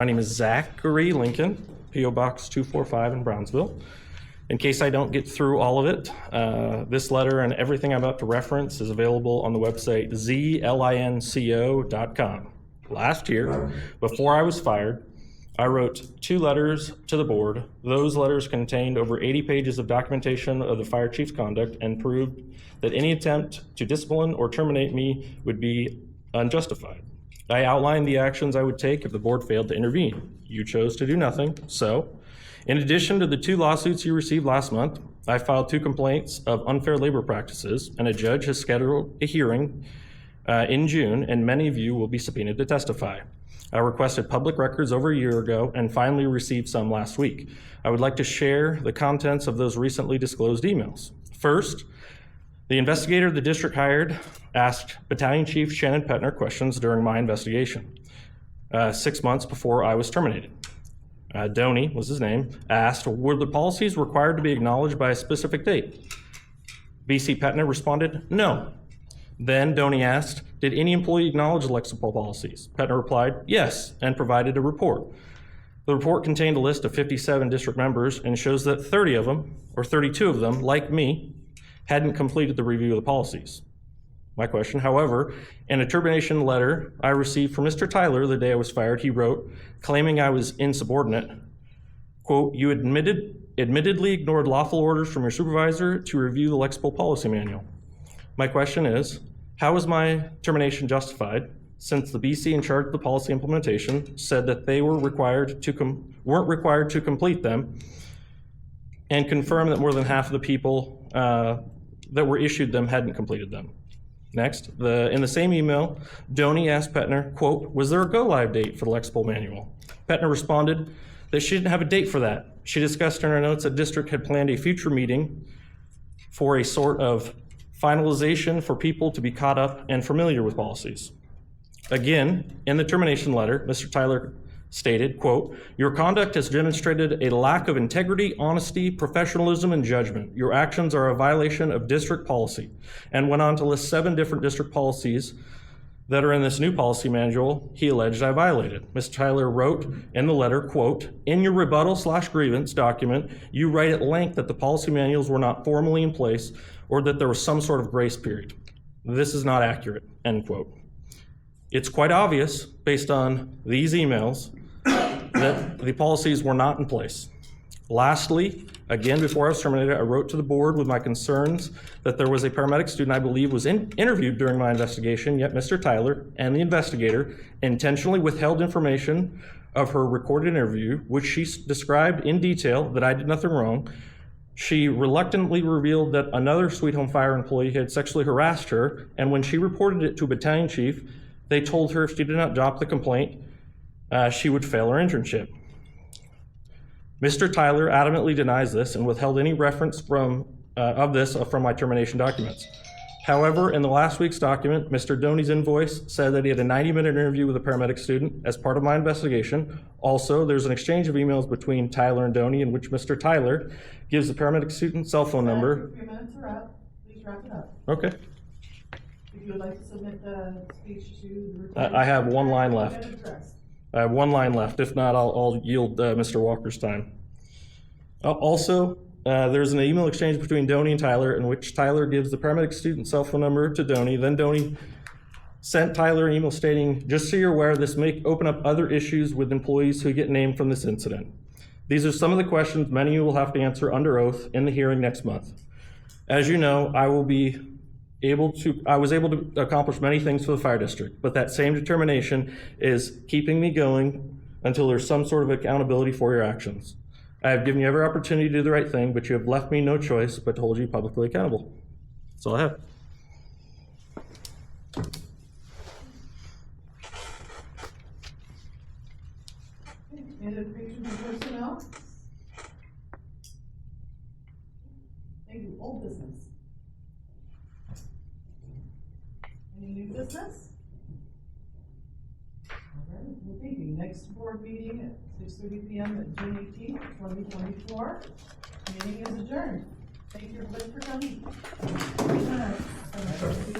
My name is Zachary Lincoln, P.O. Box 245 in Brownsville. In case I don't get through all of it, this letter and everything I'm about to reference is available on the website zlinco.com. Last year, before I was fired, I wrote 2 letters to the board. Those letters contained over 80 pages of documentation of the fire chief's conduct and proved that any attempt to discipline or terminate me would be unjustified. I outlined the actions I would take if the board failed to intervene. You chose to do nothing, so in addition to the 2 lawsuits you received last month, I filed 2 complaints of unfair labor practices, and a judge has scheduled a hearing in June, and many of you will be subpoenaed to testify. I requested public records over a year ago and finally received some last week. I would like to share the contents of those recently disclosed emails. First, the investigator the district hired asked Battalion Chief Shannon Petner questions during my investigation, 6 months before I was terminated. Doney was his name, asked, were the policies required to be acknowledged by a specific date? BC Petner responded, no. Then Doney asked, did any employee acknowledge the Lexipol policies? Petner replied, yes, and provided a report. The report contained a list of 57 district members and shows that 30 of them, or 32 of them, like me, hadn't completed the review of the policies. My question, however, in a termination letter I received from Mr. Tyler the day I was fired, he wrote, claiming I was insubordinate, quote, you admittedly ignored lawful orders from your supervisor to review the Lexipol policy manual. My question is, how is my termination justified since the BC in charge of the policy implementation said that they weren't required to complete them and confirmed that more than half of the people that were issued them hadn't completed them? Next, in the same email, Doney asked Petner, quote, was there a go-live date for the Lexipol manual? Petner responded that she didn't have a date for that. She discussed in her notes that district had planned a future meeting for a sort of finalization for people to be caught up and familiar with policies. Again, in the termination letter, Mr. Tyler stated, quote, your conduct has demonstrated a lack of integrity, honesty, professionalism, and judgment. Your actions are a violation of district policy, and went on to list 7 different district policies that are in this new policy manual he alleged I violated. Mr. Tyler wrote in the letter, quote, in your rebuttal/grievance document, you write at length that the policy manuals were not formally in place or that there was some sort of grace period. This is not accurate, end quote. It's quite obvious, based on these emails, that the policies were not in place. Lastly, again, before I was terminated, I wrote to the board with my concerns that there was a paramedic student I believe was interviewed during my investigation, yet Mr. Tyler and the investigator intentionally withheld information of her recorded interview, which she described in detail that I did nothing wrong. She reluctantly revealed that another Sweet Home Fire employee had sexually harassed her, and when she reported it to a battalion chief, they told her if she did not drop the complaint, she would fail her internship. Mr. Tyler adamantly denies this and withheld any reference of this from my termination documents. However, in the last week's document, Mr. Doney's invoice said that he had a 90-minute interview with a paramedic student as part of my investigation. Also, there's an exchange of emails between Tyler and Doney in which Mr. Tyler gives the paramedic student's cell phone number. 3 minutes are up. Please wrap it up. Okay. If you would like to submit the speech to the I have 1 line left. I have 1 line left. If not, I'll yield Mr. Walker's time. Also, there's an email exchange between Doney and Tyler in which Tyler gives the paramedic student cell phone number to Doney. Then Doney sent Tyler an email stating, just so you're aware, this may open up other issues with employees who get named from this incident. These are some of the questions many of you will have to answer under oath in the hearing next month. As you know, I was able to accomplish many things for the fire district, but that same determination is keeping me going until there's some sort of accountability for your actions. I have given you every opportunity to do the right thing, but you have left me no choice but to hold you publicly accountable. That's all I have. Any other questions from personnel? Thank you. Old business. Any new business? All right, well, thank you. Next board meeting at 6:30 p.m. at June 18th, 2024. Meeting is adjourned. Thank you everybody for coming.